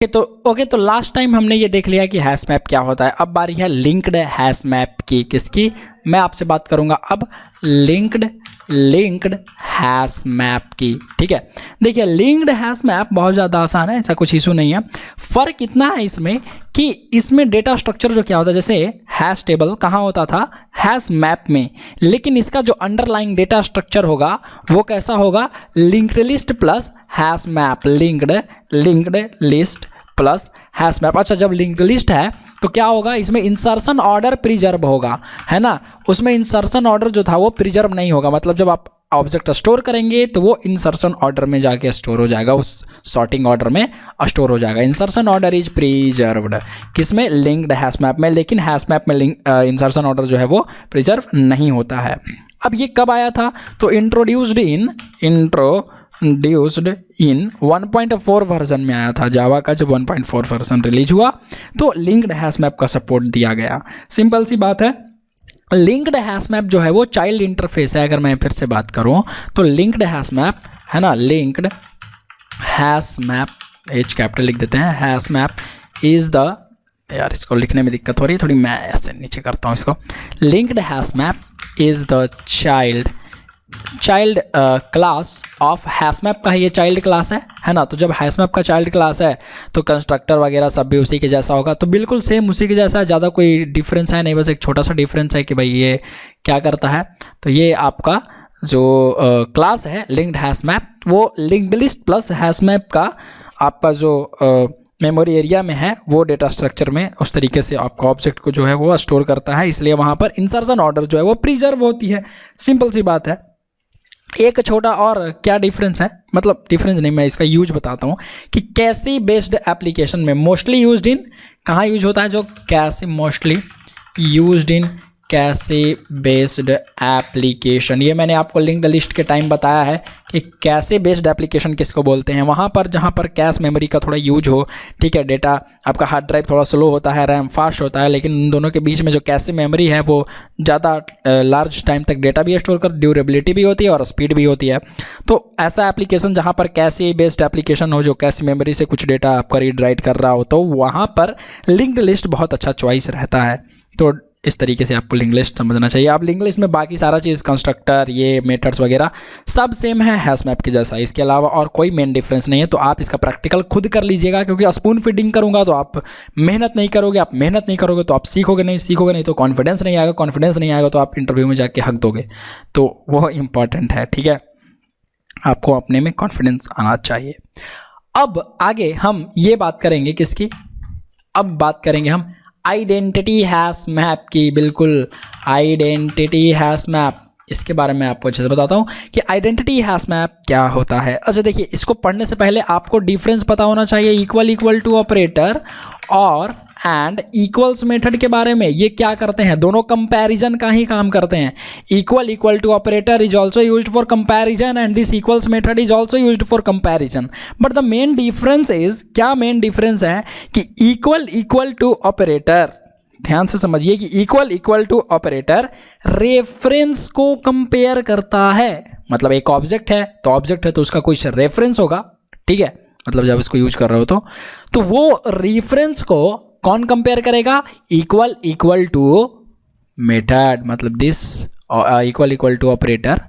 Okay, तो last time हमने ये देख लिया कि हैश मैप क्या होता है। अब बारी है लिंक्ड हैश मैप की। किसकी मैं आपसे बात करूंगा अब? लिंक्ड हैश मैप की। ठीक है, देखिए लिंक्ड हैश मैप बहुत ज़्यादा आसान है, ऐसा कुछ इशू नहीं है। फ़र्क इतना है इसमें कि इसमें डेटा स्ट्रक्चर जो क्या होता है, जैसे हैश टेबल कहाँ होता था? हैश मैप में। लेकिन इसका जो अंडरलाइंग डेटा स्ट्रक्चर होगा वो कैसा होगा? Linked list plus hash map. Linked list plus hash map. अच्छा, जब लिंक्ड लिस्ट है तो क्या होगा? इसमें इंसर्शन ऑर्डर प्रिजर्व होगा, है ना। उसमें इंसर्शन ऑर्डर जो था वो प्रिजर्व नहीं होगा, मतलब जब आप ऑब्जेक्ट स्टोर करेंगे तो वो इंसर्शन ऑर्डर में जाके स्टोर हो जाएगा, उस सॉर्टिंग ऑर्डर में स्टोर हो जाएगा। इंसर्शन ऑर्डर इज प्रिजर्व्ड किसमें? लिंक्ड हैश मैप में। लेकिन हैश मैप में इंसर्शन ऑर्डर जो है वो प्रिजर्व नहीं होता है। अब ये कब आया था? तो इंट्रोड्यूस्ड इन 1.4 वर्जन में आया था। जावा का जब 1.4 वर्जन रिलीज हुआ तो लिंक्ड हैश मैप का सपोर्ट दिया गया। सिंपल सी बात है। लिंक्ड हैश मैप जो है वो चाइल्ड इंटरफेस है। अगर मैं फिर से बात करूं तो लिंक्ड हैश मैप है ना, linked hash map, H capital लिख देते हैं, हैश मैप इज द, यार इसको लिखने में दिक्कत हो रही है थोड़ी, मैं ऐसे नीचे करता हूँ इसको। Linked hash map is the child class of hash map का है, ये चाइल्ड क्लास है ना। तो जब हैश मैप का चाइल्ड क्लास है तो कंस्ट्रक्टर वगैरह सब भी उसी के जैसा होगा। तो बिल्कुल सेम उसी के जैसा है, ज़्यादा कोई डिफरेंस है नहीं, बस एक छोटा सा डिफरेंस है कि भाई ये क्या करता है। तो ये आपका जो क्लास है लिंक्ड हैश मैप, वो linked list plus hash map का आपका जो मेमोरी एरिया में है वो डेटा स्ट्रक्चर में उस तरीके से आपका ऑब्जेक्ट को जो है वो स्टोर करता है, इसलिए वहाँ पर इंसर्शन ऑर्डर जो है वो प्रिजर्व होती है। सिंपल सी बात है। एक छोटा और क्या डिफरेंस है, मतलब डिफरेंस नहीं, मैं इसका यूज बताता हूँ कि कैसे बेस्ड एप्लीकेशन में मोस्टली यूज्ड इन, कहाँ यूज होता है? जो कैसे मोस्टली यूज्ड इन कैसे बेस्ड एप्लीकेशन, ये मैंने आपको लिंक्ड लिस्ट के टाइम बताया है कि कैसे बेस्ड एप्लीकेशन किसको बोलते हैं। वहाँ पर जहाँ पर कैश मेमोरी का थोड़ा यूज हो, ठीक है, डेटा आपका हार्ड ड्राइव थोड़ा स्लो होता है, रैम फास्ट होता है, लेकिन इन दोनों के बीच में जो कैशे मेमोरी है वो ज़्यादा लार्ज टाइम तक डेटा भी स्टोर कर, ड्यूरेबिलिटी भी होती है और स्पीड भी होती है। तो ऐसा एप्लीकेशन जहाँ पर कैशे बेस्ड एप्लीकेशन हो, जो कैश मेमोरी से कुछ डेटा आपका रीड राइट कर रहा हो, तो वहाँ पर लिंक्ड लिस्ट बहुत अच्छा चॉइस रहता है। तो इस तरीके से आपको लिंक्ड लिस्ट समझना चाहिए। आप लिंक्ड लिस्ट में बाकी सारा चीज़ कंस्ट्रक्टर, ये मेथड्स वगैरह सब सेम है हैश मैप के जैसा, इसके अलावा और कोई मेन डिफरेंस नहीं है। तो आप इसका प्रैक्टिकल खुद कर लीजिएगा, क्योंकि स्पून फीडिंग करूंगा तो आप मेहनत नहीं करोगे, आप मेहनत नहीं करोगे तो आप सीखोगे नहीं तो कॉन्फिडेंस नहीं आएगा, कॉन्फिडेंस नहीं आएगा तो आप इंटरव्यू में जाके हक दोगे। तो वो इंपॉर्टेंट है, ठीक है, आपको अपने में कॉन्फिडेंस आना चाहिए। अब आगे हम ये बात करेंगे किसकी? अब बात करेंगे हम आइडेंटिटी हैश मैप की। बिल्कुल, आइडेंटिटी हैश मैप, इसके बारे में आपको अच्छे से बताता हूँ कि आइडेंटिटी हैश मैप क्या होता है। अच्छा देखिए, इसको पढ़ने से पहले आपको डिफरेंस पता होना चाहिए इक्वल टू ऑपरेटर और एंड इक्वल्स मेथड के बारे में। ये क्या करते हैं? दोनों कंपैरिजन का ही काम करते हैं। Equal to operator is also used for comparison and this equals method is also used for comparison. But the main difference is, क्या मेन डिफरेंस है कि इक्वल टू ऑपरेटर, ध्यान से समझिए कि इक्वल टू ऑपरेटर रेफरेंस को compare करता है। मतलब एक ऑब्जेक्ट है तो उसका कुछ रेफरेंस होगा, ठीक है, मतलब जब इसको यूज कर रहे हो तो वो रेफरेंस को कौन कंपेयर करेगा? इक्वल टू मेथड, मतलब दिस इक्वल टू ऑपरेटर,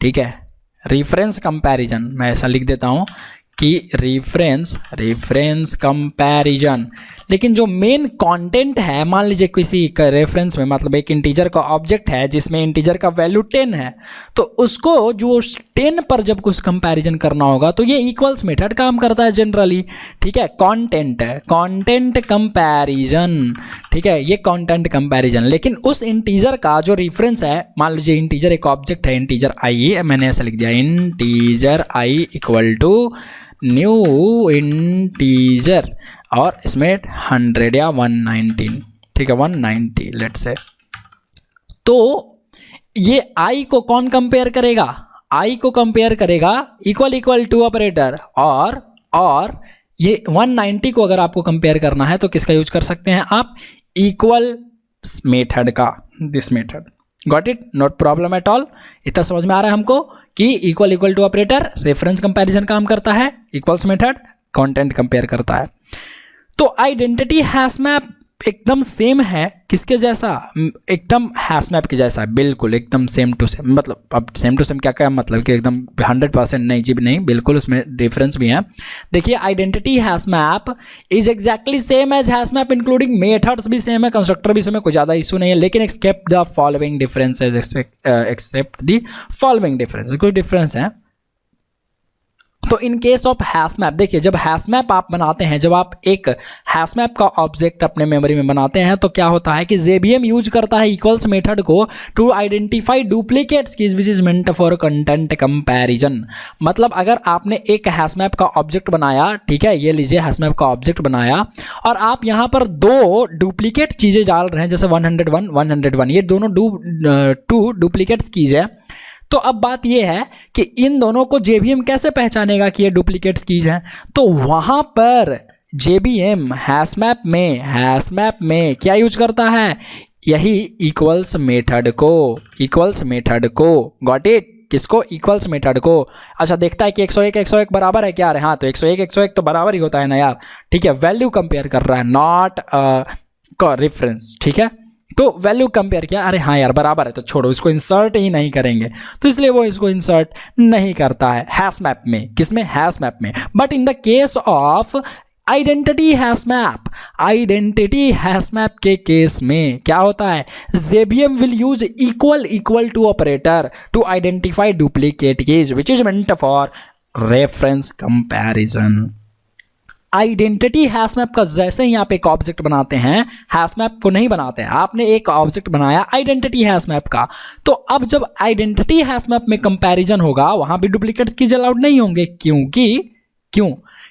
ठीक है, रेफरेंस कंपैरिजन, मैं ऐसा लिख देता हूं कि रेफरेंस कंपैरिजन। लेकिन जो मेन कंटेंट है, मान लीजिए किसी का रेफरेंस में, मतलब एक इंटीजर का ऑब्जेक्ट है जिसमें इंटीजर का वैल्यू 10 है, तो उसको जो 10 पर जब कुछ कंपैरिजन करना होगा तो ये इक्वल्स मेथड काम करता है जनरली, ठीक है। कंटेंट कंपैरिजन, ठीक है, ये कंटेंट कंपैरिजन। लेकिन उस इंटीजर का जो रेफरेंस है, मान लीजिए इंटीजर एक ऑब्जेक्ट है, इंटीजर आई, मैंने ऐसा लिख दिया, integer I equal to new integer, और इसमें 100 या 119, ठीक है, 190 लेट्स से। तो ये आई को कौन कंपेयर करेगा? आई को कंपेयर करेगा इक्वल टू ऑपरेटर, और ये 190 को अगर आपको कंपेयर करना है तो किसका यूज कर सकते हैं आप? इक्वल मेथड का, this method. Got it? Not problem at all. इतना समझ में आ रहा है हमको कि equal to operator reference comparison काम करता है, इक्वल्स मेथड कंटेंट कंपेयर करता है। तो आइडेंटिटी हैश मैप एकदम सेम है किसके जैसा, एकदम हैश मैप के जैसा है, बिल्कुल एकदम सेम टू सेम। मतलब अब सेम टू सेम क्या क्या मतलब कि एकदम 100% नहीं जी, नहीं, बिल्कुल उसमें डिफरेंस भी है। देखिए identity hash map is exactly same as hash map including methods भी सेम है, कंस्ट्रक्टर भी सेम है, कोई ज़्यादा इशू नहीं है। लेकिन except the following differences, except the following differences, कुछ डिफरेंस है। तो in case of hash map, देखिए जब हैश मैप आप बनाते हैं, जब आप एक हैश मैप का ऑब्जेक्ट अपने मेमोरी में बनाते हैं तो क्या होता है कि JVM यूज करता है इक्वल्स मेथड को to identify duplicates keys which is meant for content comparison. मतलब अगर आपने एक हैश मैप का ऑब्जेक्ट बनाया, ठीक है, ये लीजिए हैश मैप का ऑब्जेक्ट बनाया और आप यहाँ पर दो डुप्लीकेट चीज़ें डाल रहे हैं, जैसे 101 101, ये दोनों टू डुप्लीकेट्स कीज है। तो अब बात यह है कि इन दोनों को JVM कैसे पहचानेगा कि ये डुप्लीकेट्स कीज हैं। तो वहां पर JVM हैश मैप में क्या यूज करता है, यही इक्वल्स मेथड को, गॉट इट, किसको, इक्वल्स मेथड को। अच्छा देखता है कि 101 बराबर है क्या, अरे हाँ तो 101 तो बराबर ही होता है ना यार, ठीक है, वैल्यू कंपेयर कर रहा है, नॉट रेफरेंस, ठीक है। तो वैल्यू कंपेयर किया, अरे हाँ यार बराबर है तो छोड़ो, इसको इंसर्ट ही नहीं करेंगे, तो इसलिए वो इसको इंसर्ट नहीं करता है हैश मैप में। किसमें, हैश मैप में। But in the case of identity hash map के केस में क्या होता है, JVM will use equal to operator to identify duplicate keys which is meant for reference comparison. Identity hash map का जैसे ही आप एक ऑब्जेक्ट बनाते हैं, हैश मैप को नहीं बनाते हैं, आपने एक ऑब्जेक्ट बनाया आइडेंटिटी हैश मैप का, तो अब जब आइडेंटिटी हैश मैप में कंपैरिजन होगा वहां भी डुप्लीकेट्स कीज अलाउड नहीं होंगे,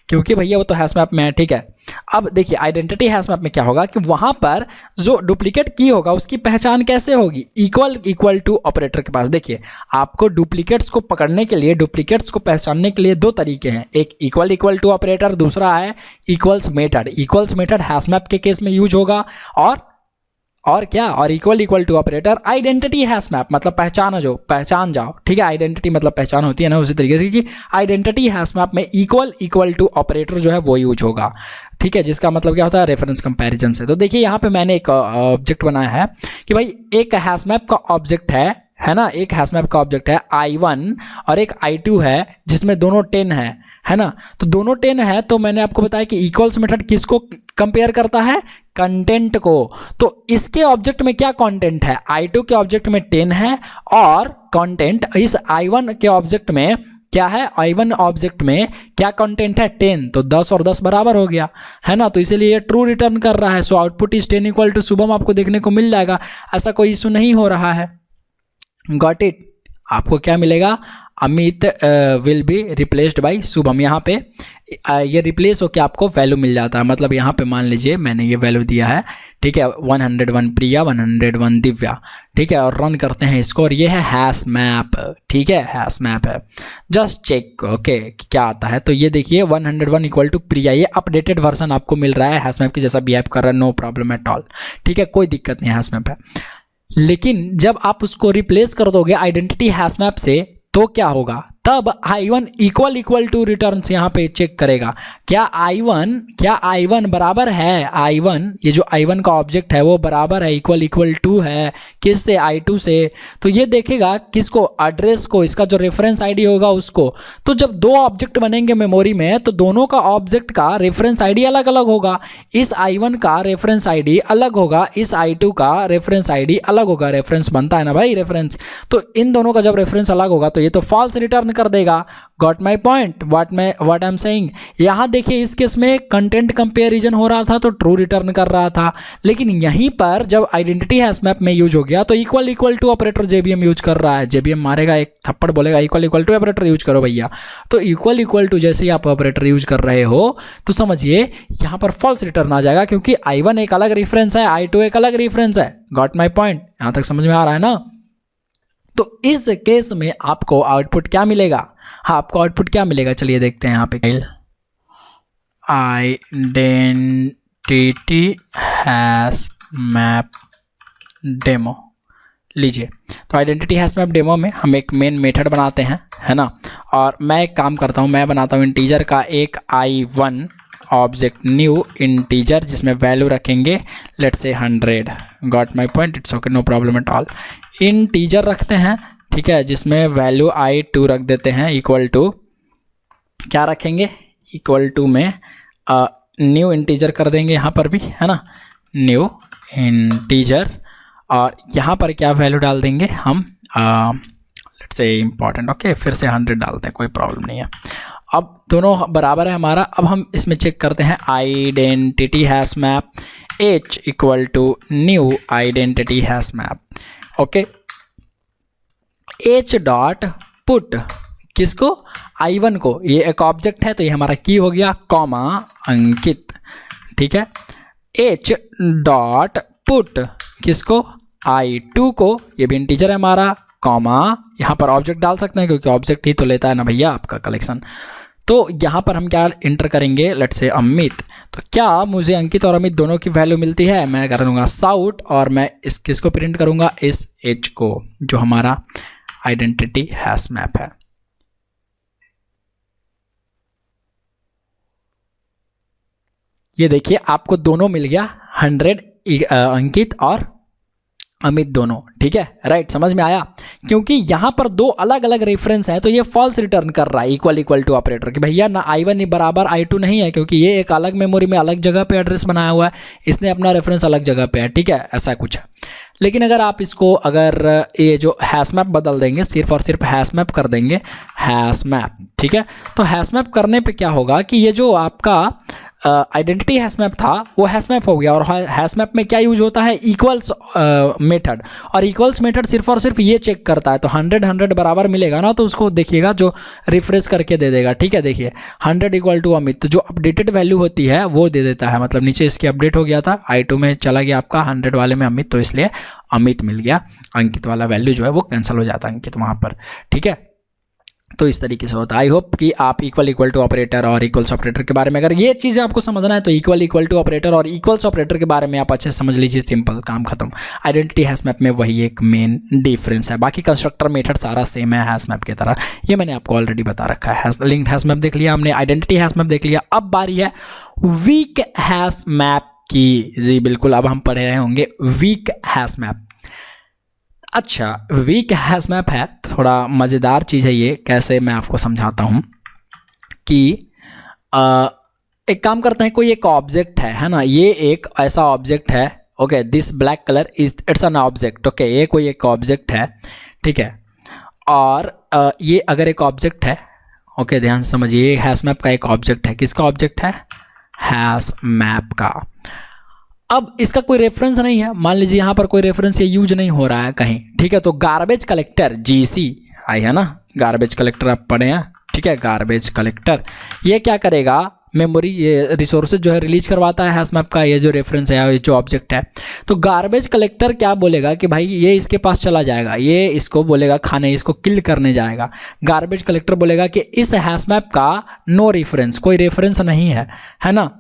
क्योंकि भैया वो तो हैश मैप में है, ठीक है। अब देखिए आइडेंटिटी हैश मैप में क्या होगा कि वहां पर जो डुप्लीकेट की होगा उसकी पहचान कैसे होगी, इक्वल टू ऑपरेटर के पास। देखिए आपको डुप्लीकेट्स को पकड़ने के लिए, डुप्लीकेट्स को पहचानने के लिए दो तरीके हैं, एक इक्वल टू ऑपरेटर, दूसरा है इक्वल्स मेथड हैश मैप के केस में यूज होगा, और क्या, और equal to operator identity hash map मतलब पहचान जाओ, ठीक है, आइडेंटिटी मतलब पहचान होती है ना, उसी तरीके से कि आइडेंटिटी हैश मैप में इक्वल टू ऑपरेटर जो है वो यूज होगा, ठीक है, जिसका मतलब क्या होता है, रेफरेंस कंपैरिजन से। तो देखिए यहाँ पे मैंने एक ऑब्जेक्ट बनाया है कि भाई एक हैश मैप का ऑब्जेक्ट है ना, एक हैश मैप का ऑब्जेक्ट है I1 और एक I2 है जिसमें दोनों 10 है ना, तो दोनों 10 है। तो मैंने आपको बताया कि इक्वल्स मेथड किसको कंपेयर करता है, कंटेंट को। तो इसके ऑब्जेक्ट में क्या कंटेंट है, I2 के ऑब्जेक्ट में 10 है और कंटेंट इस I1 के ऑब्जेक्ट में क्या है, I1 ऑब्जेक्ट में क्या कंटेंट है, 10, तो 10 और 10 बराबर हो गया, है ना, तो इसीलिए ये ट्रू रिटर्न कर रहा है। So output is 10 equal to Shubham आपको देखने को मिल जाएगा, ऐसा कोई इशू नहीं हो रहा है, गॉट इट। आपको क्या मिलेगा, Amit will be replaced by Shubham, यहाँ पे ये रिप्लेस होकर आपको वैल्यू मिल जाता है। मतलब यहाँ पे मान लीजिए मैंने ये वैल्यू दिया है, ठीक है, 101 प्रिया, 101 दिव्या, ठीक है, और रन करते हैं इसको, और ये है हैश मैप, ठीक है, हैश मैप है, जस्ट चेक ओके क्या आता है। तो ये देखिए 101 इक्वल टू प्रिया, ये अपडेटेड वर्जन आपको मिल रहा है, हैश मैप की जैसा बिहेव कर रहा है, नो प्रॉब्लम एट ऑल, ठीक है, कोई दिक्कत नहीं हैश मैप है। लेकिन जब आप उसको रिप्लेस कर दोगे आइडेंटिटी हैश मैप से तो क्या होगा, तब I1 इक्वल टू रिटर्न्स यहाँ पे चेक करेगा, क्या I1 बराबर है, I1 ये जो I1 का ऑब्जेक्ट है वो बराबर है, इक्वल टू है किससे, I2 से। तो ये देखेगा किसको, एड्रेस को, इसका जो रेफरेंस आईडी होगा उसको। तो जब दो ऑब्जेक्ट बनेंगे मेमोरी में तो दोनों का ऑब्जेक्ट का रेफरेंस आईडी अलग अलग होगा, इस I1 का रेफरेंस आईडी अलग होगा, इस I2 का रेफरेंस आईडी अलग होगा, रेफरेंस बनता है ना भाई, रेफरेंस। तो इन दोनों का जब रेफरेंस अलग होगा तो ये तो फॉल्स रिटर्न कर देगा, got my point, what I am saying. यहां देखिए इस केस में कंटेंट कंपैरिजन हो रहा था तो ट्रू रिटर्न कर रहा था, लेकिन यहीं पर जब आइडेंटिटी हैश मैप में यूज हो गया तो equal to operator JVM use कर रहा है। JVM मारेगा एक थप्पड़, बोलेगा इक्वल टू ऑपरेटर यूज करो भैया। तो इक्वल टू जैसे ही आप ऑपरेटर यूज कर रहे हो तो समझिए यहां पर फॉल्स रिटर्न आ जाएगा, क्योंकि I1 एक अलग रेफरेंस है, I2 एक अलग रेफरेंस है, गॉट माई पॉइंट, यहां तक समझ में आ रहा है ना। तो इस केस में आपको आउटपुट क्या मिलेगा, हाँ आपको आउटपुट क्या मिलेगा, चलिए देखते हैं यहाँ पे, आइडेंटिटी हैश मैप डेमो लीजिए, तो आइडेंटिटी हैश मैप डेमो में हम एक मेन मेथड बनाते हैं, है ना। और मैं एक काम करता हूँ, मैं बनाता हूँ इंटीजर का एक I1 ऑब्जेक्ट, न्यू इंटीजर, जिसमें वैल्यू रखेंगे let's say 100। Got my point, it's okay, no problem at all. Integer रखते हैं, ठीक है, जिसमें वैल्यू I2 रख देते हैं, इक्वल टू क्या रखेंगे, इक्वल टू में न्यू इंटीजर कर देंगे यहाँ पर भी, है ना, न्यू इंटीजर। और यहाँ पर क्या वैल्यू डाल देंगे हम, लेट्स से इम्पॉर्टेंट, ओके, फिर से 100 डालते हैं, कोई प्रॉब्लम नहीं है। अब दोनों बराबर है हमारा। अब हम इसमें चेक करते हैं identity hash map h equal to new identity hash map, okay. h dot put किसको, I1 को, ये एक ऑब्जेक्ट है तो ये हमारा की हो गया, कॉमा अंकित, ठीक है। h डॉट पुट किसको, I2 को, ये भी इंटीजर है हमारा, कॉमा, यहाँ पर ऑब्जेक्ट डाल सकते हैं क्योंकि ऑब्जेक्ट ही तो लेता है ना भैया आपका कलेक्शन। तो यहाँ पर हम क्या इंटर करेंगे, लेट्स से अमित। तो क्या मुझे अंकित और अमित दोनों की वैल्यू मिलती है, मैं कर लूँगा साउट, और मैं इस किसको प्रिंट करूँगा, इस h को, जो हमारा आइडेंटिटी हैश मैप है। ये देखिए आपको दोनों मिल गया, 100 अंकित और अमित दोनों, ठीक है, राइट, समझ में आया। क्योंकि यहाँ पर दो अलग अलग रेफरेंस है तो ये फॉल्स रिटर्न कर रहा है इक्वल इक्वल टू ऑपरेटर कि भैया ना I1 बराबर I2 नहीं है, क्योंकि ये एक अलग मेमोरी में अलग जगह पे एड्रेस बनाया हुआ है, इसने अपना रेफरेंस अलग जगह पे है, ठीक है, ऐसा कुछ है। लेकिन अगर आप इसको, अगर ये जो हैश मैप बदल देंगे, सिर्फ और सिर्फ हैश मैप कर देंगे, हैश मैप, ठीक है, तो हैश मैप करने पे क्या होगा कि ये जो आपका आइडेंटिटी हैश मैप था वो हैश मैप हो गया। और हैश मैप में क्या यूज होता है, इक्वल्स मेथड, और इक्वल्स मेथड सिर्फ और सिर्फ ये चेक करता है, तो 100 बराबर मिलेगा ना तो उसको देखिएगा जो रिफ्रेश करके दे देगा, ठीक है। देखिए 100 इक्वल टू अमित, तो जो अपडेटेड वैल्यू होती है वो दे देता है, मतलब नीचे इसकी अपडेट हो गया था, I2 में चला गया आपका, 100 वाले में अमित, तो इसलिए अमित मिल गया। अंकित वाला वैल्यू जो है वो कैंसिल हो जाता है अंकित वहाँ पर, ठीक है। तो इस तरीके से होता है। आई होप कि आप इक्वल इक्वल टू ऑपरेटर और इक्वल्स ऑपरेटर के बारे में, अगर ये चीज़ें आपको समझना है तो इक्वल इक्वल टू ऑपरेटर और इक्वल्स ऑपरेटर के बारे में आप अच्छे से समझ लीजिए, सिंपल, काम खत्म। आइडेंटिटी हैश मैप में वही एक मेन डिफरेंस है, बाकी कंस्ट्रक्टर मेथड सारा सेम है हैश मैप की तरह, ये मैंने आपको ऑलरेडी बता रखा है। लिंक्ड हैश मैप देख लिया हमने, आइडेंटिटी हैश मैप देख लिया, अब बारी है वीक हैश मैप की। जी बिल्कुल, अब हम पढ़ रहे होंगे वीक हैश मैप। अच्छा, वीक हैश मैप है, थोड़ा मज़ेदार चीज़ है ये, कैसे मैं आपको समझाता हूँ कि एक काम करते हैं, कोई एक ऑब्जेक्ट है ना, ये एक ऐसा ऑब्जेक्ट है, okay, this black colour is it's an object, okay, ये कोई एक ऑब्जेक्ट है, ठीक है। और ये अगर एक ऑब्जेक्ट है, ओके, ध्यान से समझिए, ये हैश मैप का एक ऑब्जेक्ट है, किसका ऑब्जेक्ट है, हैश मैप का। अब इसका कोई रेफरेंस नहीं है, मान लीजिए यहाँ पर कोई रेफरेंस ये यूज नहीं हो रहा है कहीं, ठीक है, तो गार्बेज कलेक्टर GC आई है ना, गार्बेज कलेक्टर आप पढ़े हैं, ठीक है, गार्बेज कलेक्टर ये क्या करेगा, मेमोरी, ये रिसोर्सेज जो है रिलीज करवाता है हैश मैप का, ये जो रेफरेंस है, ये जो ऑब्जेक्ट है। तो गार्बेज कलेक्टर क्या बोलेगा कि भाई ये इसके पास चला जाएगा, ये इसको बोलेगा खाने, इसको किल करने जाएगा। गार्बेज कलेक्टर बोलेगा कि इस हैश मैप का नो रेफरेंस, कोई रेफरेंस नहीं है ना।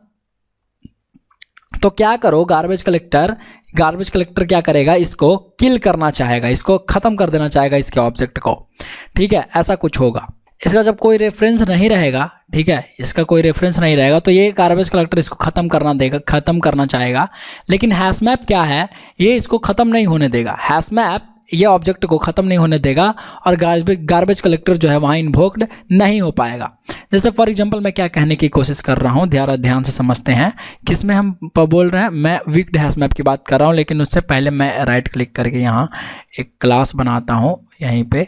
तो क्या करो, गार्बेज कलेक्टर क्या करेगा, इसको किल करना चाहेगा, इसको ख़त्म कर देना चाहेगा, इसके ऑब्जेक्ट को, ठीक है, ऐसा कुछ होगा। इसका जब कोई रेफरेंस नहीं रहेगा, ठीक है, इसका कोई रेफरेंस नहीं रहेगा तो ये गार्बेज कलेक्टर इसको ख़त्म करना चाहेगा। लेकिन हैश मैप क्या है, ये इसको ख़त्म नहीं होने देगा, हैश मैप ये ऑब्जेक्ट को ख़त्म नहीं होने देगा, और गार्बेज कलेक्टर जो है वहाँ इन्वोक्ड नहीं हो पाएगा। जैसे फॉर एग्जांपल मैं क्या कहने की कोशिश कर रहा हूँ, ध्यान से समझते हैं किस में हम बोल रहे हैं। मैं वीक्ड हैश मैप की बात कर रहा हूँ, लेकिन उससे पहले मैं राइट क्लिक करके यहाँ एक क्लास बनाता हूँ, यहीं पे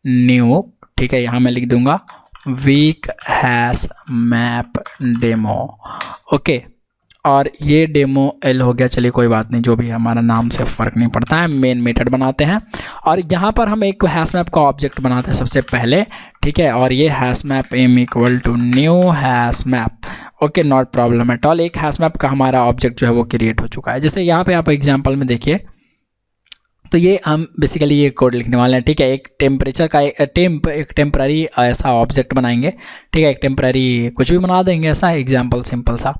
न्यू, ठीक है, यहाँ मैं लिख दूँगा weak hash map demo, okay, और ये डेमो L हो गया, चलिए कोई बात नहीं, जो भी हमारा नाम से फ़र्क नहीं पड़ता है, मेन मेथड बनाते हैं। और यहाँ पर हम एक हैश मैप का ऑब्जेक्ट बनाते हैं सबसे पहले, ठीक है, और ये hash map m equal to new hash map, okay, not problem at all. एक हैश मैप का हमारा ऑब्जेक्ट जो है वो क्रिएट हो चुका है। जैसे यहाँ पे आप एग्जाम्पल में देखिए, तो ये हम बेसिकली ये कोड लिखने वाले हैं, ठीक है, एक टेम्परेचर का एक टेम्पररी ऐसा ऑब्जेक्ट बनाएंगे, ठीक है, एक टेम्पररी कुछ भी बना देंगे ऐसा एग्जाम्पल सिंपल सा,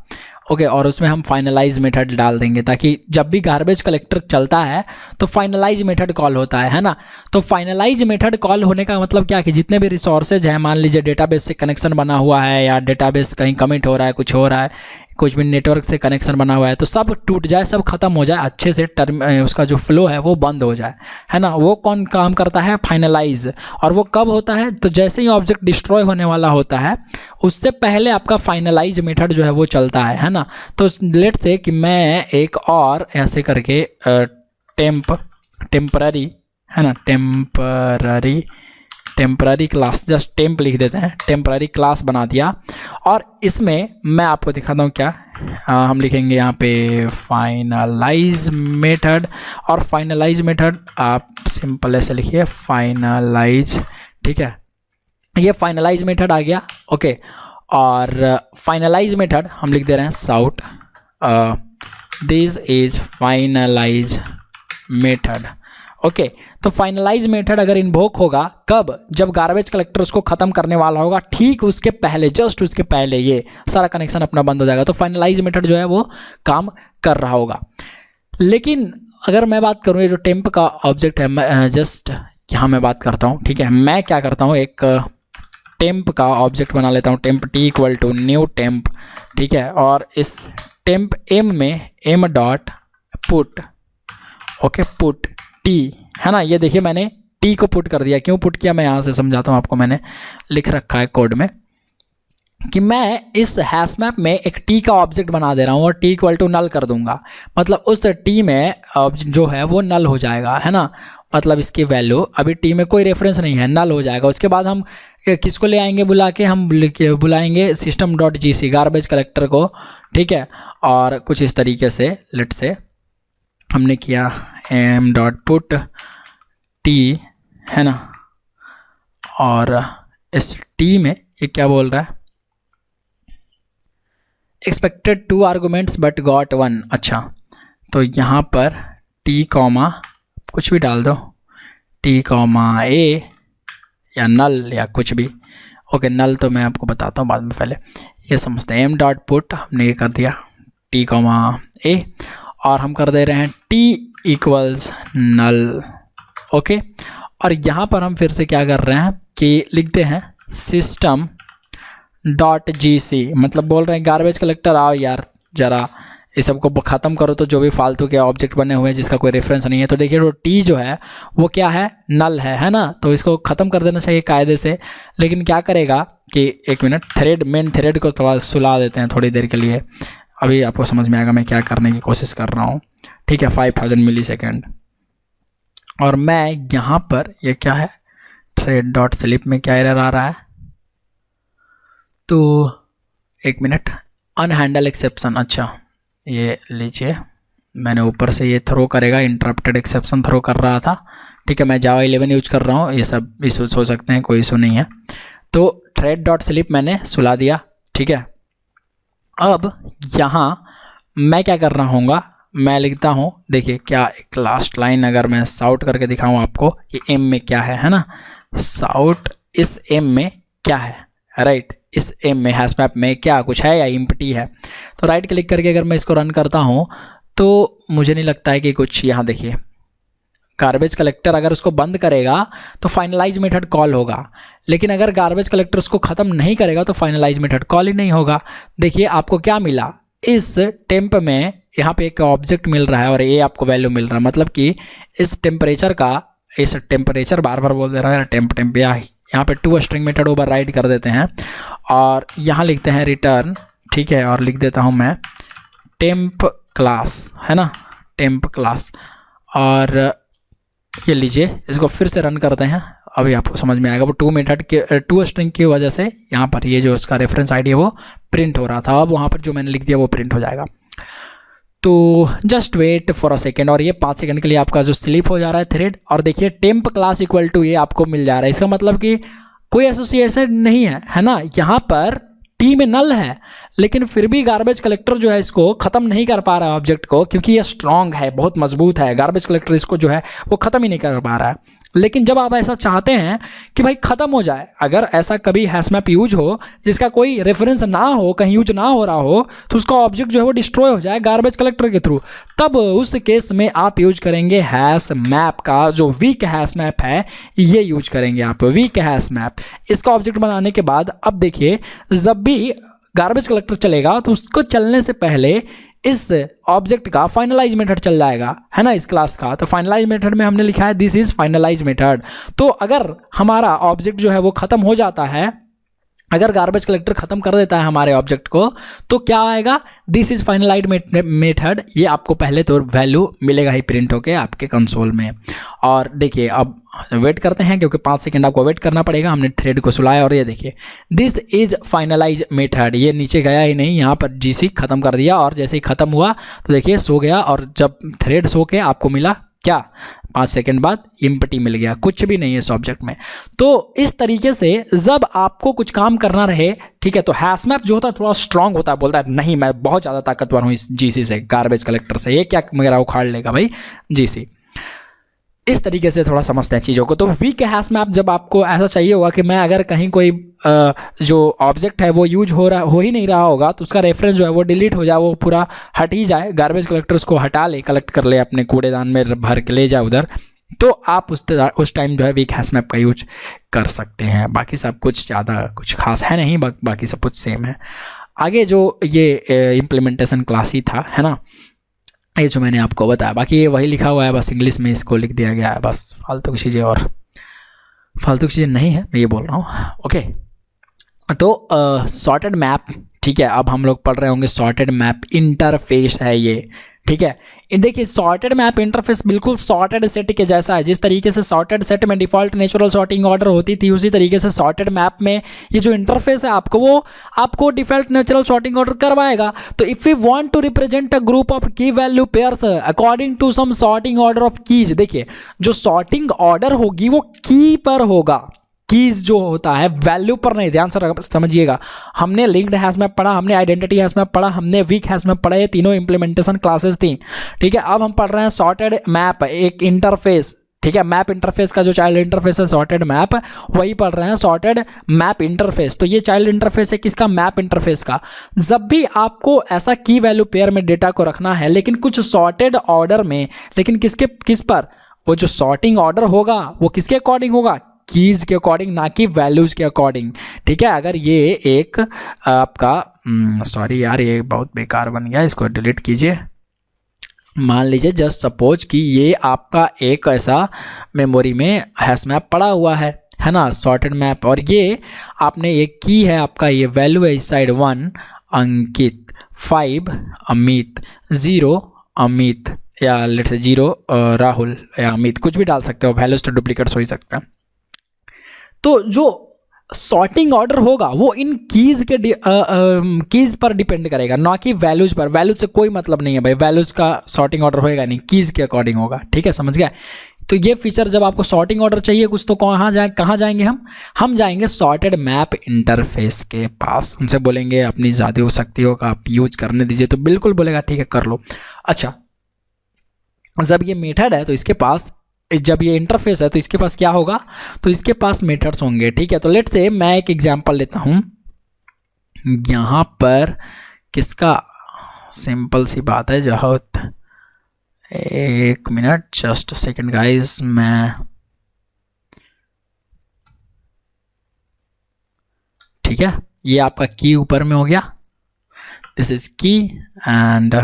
ओके, और उसमें हम फाइनलाइज मेथड डाल देंगे ताकि जब भी गार्बेज कलेक्टर चलता है तो फाइनलाइज मेथड कॉल होता है ना। तो फाइनलाइज मेथड कॉल होने का मतलब क्या कि जितने भी रिसोर्सेज हैं, मान लीजिए डेटाबेस से कनेक्शन बना हुआ है या डेटाबेस कहीं कमिट हो रहा है, कुछ हो रहा है, कुछ भी नेटवर्क से कनेक्शन बना हुआ है, तो सब टूट जाए, सब खत्म हो जाए अच्छे से, उसका जो फ्लो है वो बंद हो जाए, है ना। वो कौन काम करता है? फाइनलाइज। और वो कब होता है? तो जैसे ही ऑब्जेक्ट डिस्ट्रॉय होने वाला होता है उससे पहले आपका फाइनलाइज मेथड जो है वो चलता है ना। तो लेट्स से कि मैं एक और ऐसे करके टेम्पररी, है ना, टेम्पररी क्लास, जस्ट टेम्प लिख देते हैं, टेम्पररी क्लास बना दिया। और इसमें मैं आपको दिखाता हूँ क्या, हम लिखेंगे यहाँ पे फाइनलाइज मेथड। और फाइनलाइज मेथड आप सिंपल ऐसे लिखिए फाइनलाइज, ठीक है, ये फाइनलाइज मेथड आ गया। ओके, और फाइनलाइज मेथड हम लिख दे रहे हैं sout, this is finalize method. Okay, तो फाइनलाइज मेथड अगर इन्वोक होगा कब? जब गार्बेज कलेक्टर उसको ख़त्म करने वाला होगा, ठीक उसके पहले, जस्ट उसके पहले ये सारा कनेक्शन अपना बंद हो जाएगा, तो फाइनलाइज मेथड जो है वो काम कर रहा होगा। लेकिन अगर मैं बात करूँ, ये जो टेम्प का ऑब्जेक्ट है, मैं जस्ट यहाँ मैं बात करता हूँ, ठीक है, मैं क्या करता हूँ, एक टेम्प का ऑब्जेक्ट बना लेता हूँ, temp t equal to new temp, ठीक है, और इस टेम्प एम में m dot put, okay, put t, है ना। ये देखिए मैंने टी को पुट कर दिया, क्यों पुट किया मैं यहाँ से समझाता हूँ आपको, मैंने लिख रखा है कोड में कि मैं इस हैश मैप में एक टी का ऑब्जेक्ट बना दे रहा हूँ और टी इक्वल टू नल कर दूंगा, मतलब उस टी में जो है वो नल हो जाएगा, है ना। मतलब इसकी वैल्यू अभी टी में कोई रेफरेंस नहीं है, नल हो जाएगा। उसके बाद हम किसको ले आएंगे बुला के, हम बुलाएंगे सिस्टम डॉट जी सी गार्बेज कलेक्टर को, ठीक है। और कुछ इस तरीके से लेट से हमने किया एम डॉट पुट टी, है ना, और इस टी में ये क्या बोल रहा है, एक्सपेक्टेड 2 आर्गूमेंट्स बट गॉट 1। अच्छा, तो यहाँ पर टी कॉमा कुछ भी डाल दो, टी कॉमा ए या नल या कुछ भी, ओके, नल तो मैं आपको बताता हूँ बाद में, पहले ये समझते हैं। एम डॉट पुट हमने ये कर दिया टी कॉमा ए, और हम कर दे रहे हैं टी इक्वल्स नल, ओके। और यहाँ पर हम फिर से क्या कर रहे हैं कि लिखते हैं सिस्टम डॉट जी सी, मतलब बोल रहे हैं गार्बेज कलेक्टर आओ यार जरा इस सबको ख़त्म करो, तो जो भी फालतू के ऑब्जेक्ट बने हुए हैं जिसका कोई रेफरेंस नहीं है। तो देखिए वो टी जो है वो क्या है, नल है ना, तो इसको ख़त्म कर देना चाहिए कायदे से। लेकिन क्या करेगा कि एक मिनट, थ्रेड, मेन थ्रेड को थोड़ा सुला देते हैं थोड़ी देर के लिए, अभी आपको समझ में आएगा मैं क्या करने की कोशिश कर रहा हूँ, ठीक है। 5000 मिली सेकेंड, और मैं यहाँ पर ये क्या है, थ्रेड डॉट स्लिप में क्या एरर आ रहा है, तो एक मिनट, अनहैंडल एक्सेप्शन। अच्छा, ये लीजिए, मैंने ऊपर से ये थ्रो करेगा, इंटरप्टेड एक्सेप्शन थ्रो कर रहा था, ठीक है। मैं जावा 11 यूज कर रहा हूँ, ये सब इशूज़ हो सकते हैं, कोई इशू नहीं है। तो थ्रेड डॉट स्लिप मैंने सुला दिया, ठीक है। अब यहाँ मैं क्या कर रहा हूँगा, मैं लिखता हूँ, देखिए क्या एक लास्ट लाइन अगर मैं साउट करके दिखाऊँ आपको कि एम में क्या है ना, साउट इस एम में क्या है, राइट, इस एम में हैश मैप में क्या कुछ है या इम्प्टी है। तो राइट क्लिक करके अगर मैं इसको रन करता हूँ तो मुझे नहीं लगता है कि कुछ, यहाँ देखिए गार्बेज कलेक्टर अगर उसको बंद करेगा तो फाइनलाइज मेथड कॉल होगा, लेकिन अगर गार्बेज कलेक्टर उसको ख़त्म नहीं करेगा तो फाइनलाइज मेथड कॉल ही नहीं होगा। देखिए आपको क्या मिला, इस टेम्प में यहाँ पे एक ऑब्जेक्ट मिल रहा है और ये आपको वैल्यू मिल रहा है, मतलब कि इस टेम्परेचर का, इस टेम्परेचर बार बार बोल दे रहा है टेम्प यहाँ पे to string method override कर देते हैं और यहाँ लिखते हैं रिटर्न, ठीक है, और लिख देता हूँ मैं टेम्प क्लास, है ना, टेम्प क्लास। और ये लीजिए इसको फिर से रन करते हैं, अभी आपको समझ में आएगा। वो टू स्ट्रिंग की वजह से यहाँ पर ये जो उसका रेफरेंस आईडी है वो प्रिंट हो रहा था, अब वहाँ पर जो मैंने लिख दिया वो प्रिंट हो जाएगा। तो just wait for a second, और ये 5 सेकंड के लिए आपका जो स्लिप हो जा रहा है थ्रेड, और देखिए टेम्प क्लास इक्वल टू ये आपको मिल जा रहा है। इसका मतलब कि कोई एसोसिएशन नहीं है ना, यहाँ पर टी में नल है, लेकिन फिर भी गार्बेज कलेक्टर जो है इसको ख़त्म नहीं कर पा रहा है ऑब्जेक्ट को, क्योंकि ये स्ट्रॉन्ग है, बहुत मजबूत है, गार्बेज कलेक्टर इसको जो है वो ख़त्म ही नहीं कर पा रहा है। लेकिन जब आप ऐसा चाहते हैं कि भाई ख़त्म हो जाए, अगर ऐसा कभी हैश मैप यूज हो जिसका कोई रेफरेंस ना हो, कहीं यूज ना हो रहा हो, तो उसका ऑब्जेक्ट जो है वो डिस्ट्रॉय हो जाए गार्बेज कलेक्टर के थ्रू, तब उस केस में आप यूज करेंगे हैश मैप का जो वीक हैश मैप है, ये यूज करेंगे आप वीक हैश मैप। इसका ऑब्जेक्ट बनाने के बाद अब देखिए, जब भी गार्बेज कलेक्टर चलेगा तो उसको चलने से पहले इस ऑब्जेक्ट का फाइनलाइज मेथड चल जाएगा, है ना, इस क्लास का। तो फाइनलाइज मेथड में हमने लिखा है दिस इज फाइनलाइज मेथड। तो अगर हमारा ऑब्जेक्ट जो है वो खत्म हो जाता है, अगर गार्बेज कलेक्टर खत्म कर देता है हमारे ऑब्जेक्ट को, तो क्या आएगा, दिस इज फाइनलाइज मेथड। ये आपको पहले तो वैल्यू मिलेगा ही प्रिंट होके आपके कंसोल में। और देखिए अब वेट करते हैं, क्योंकि 5 सेकंड आपको वेट करना पड़ेगा। हमने थ्रेड को सुलाया और ये देखिए दिस इज फाइनलाइज मेथड, ये नीचे गया ही नहीं, यहाँ पर जीसी खत्म कर दिया। और जैसे ही खत्म हुआ तो देखिए सो गया, और जब थ्रेड सो के आपको मिला क्या, 5 सेकंड बाद एम्प्टी मिल गया, कुछ भी नहीं है इस ऑब्जेक्ट में। तो इस तरीके से जब आपको कुछ काम करना रहे, ठीक है, तो हैश मैप जो होता है थोड़ा स्ट्रांग होता है, बोलता है नहीं मैं बहुत ज़्यादा ताकतवर हूँ इस जीसी से, गार्बेज कलेक्टर से, ये क्या मेरा उखाड़ लेगा भाई जीसी। इस तरीके से थोड़ा समझते हैं चीज़ों को। तो वीक हैश मैप जब आपको ऐसा चाहिए होगा कि मैं अगर कहीं कोई जो ऑब्जेक्ट है वो यूज हो ही नहीं रहा होगा, तो उसका रेफरेंस जो है वो डिलीट हो जाए, वो पूरा हट ही जाए, गार्बेज कलेक्टर उसको हटा ले, कलेक्ट कर ले, अपने कूड़ेदान में भर के ले जाए उधर, तो आप उस टाइम जो है वीक हैश मैप का यूज कर सकते हैं। बाकी सब कुछ ज़्यादा कुछ खास है नहीं, बाकी सब कुछ सेम है। आगे जो ये इम्प्लीमेंटेशन क्लास ही था, है ना, ये जो मैंने आपको बताया, बाकी ये वही लिखा हुआ है, बस इंग्लिश में इसको लिख दिया गया है, बस फालतू की चीज़ें, और फालतू की चीज़ें नहीं है, मैं ये बोल रहा हूँ। ओके, तो सॉर्टेड मैप, ठीक है, अब हम लोग पढ़ रहे होंगे सॉर्टेड मैप इंटरफेस है ये, ठीक है। देखिए सॉर्टेड मैप इंटरफेस बिल्कुल सॉर्टेड सेट के जैसा है। जिस तरीके से सॉर्टेड सेट में डिफॉल्ट नेचुरल सॉर्टिंग ऑर्डर होती थी, उसी तरीके से सॉर्टेड मैप में ये जो इंटरफेस है वो आपको डिफॉल्ट नेचुरल सॉर्टिंग ऑर्डर करवाएगा। तो if you want to represent a group of key value pairs according to some sorting order of keys, देखिए जो सॉर्टिंग ऑर्डर होगी वो की पर होगा, कीज जो होता है वैल्यू पर नहीं। ध्यान से समझिएगा, हमने लिंक्ड हैश मैप पढ़ा, हमने आइडेंटिटी हैश मैप पढ़ा, हमने वीक हैश मैप पढ़ा, ये तीनों इंप्लीमेंटेशन क्लासेस थी, ठीक है। अब हम पढ़ रहे हैं सॉर्टेड मैप, एक इंटरफेस, ठीक है। मैप इंटरफेस का जो चाइल्ड इंटरफेस है सॉर्टेड मैप, वही पढ़ रहे हैं सॉर्टेड मैप इंटरफेस। तो ये चाइल्ड इंटरफेस है किसका, मैप इंटरफेस का। जब भी आपको ऐसा की वैल्यू पेयर में डेटा को रखना है, लेकिन कुछ सॉर्टेड ऑर्डर में, लेकिन किस पर, वो जो सॉर्टिंग ऑर्डर होगा वो किसके अकॉर्डिंग होगा, कीज के अकॉर्डिंग, ना कि वैल्यूज के अकॉर्डिंग, ठीक है। अगर ये एक आपका सॉरी यार ये बहुत बेकार बन गया, इसको डिलीट कीजिए। मान लीजिए जस्ट सपोज कि ये आपका एक ऐसा मेमोरी में हैश मैप पड़ा हुआ है ना, सॉर्टेड मैप, और ये आपने एक की है, आपका ये वैल्यू है इस साइड 1 अंकित, 5 अमित, 0 अमित, या लेट्स से 0 राहुल या अमित, कुछ भी डाल सकते हो, वैल्यूज तो डुप्लीकेट्स हो ही सकता है। तो जो सॉर्टिंग ऑर्डर होगा वो इन कीज के कीज पर डिपेंड करेगा, ना कि वैल्यूज पर। वैल्यूज से कोई मतलब नहीं है भाई, वैल्यूज का सॉर्टिंग ऑर्डर होएगा नहीं, कीज के अकॉर्डिंग होगा, ठीक है, समझ गया। तो ये फीचर जब आपको सॉर्टिंग ऑर्डर चाहिए कुछ, तो कहाँ जाएंगे हम जाएंगे सॉर्टेड मैप इंटरफेस के पास, उनसे बोलेंगे अपनी ज़्यादा शक्तियों का आप यूज करने दीजिए, तो बिल्कुल बोलेगा ठीक है कर लो। अच्छा, जब ये मेथड है तो इसके पास, जब ये इंटरफेस है तो इसके पास क्या होगा, तो इसके पास मेथड्स होंगे, ठीक है। तो लेट्स से मैं एक एग्जांपल लेता हूँ, यहाँ पर किसका, सिंपल सी बात है, जहाँ, एक मिनट जस्ट सेकंड गाइस, मैं, ठीक है, ये आपका की ऊपर में हो गया, दिस इज की एंड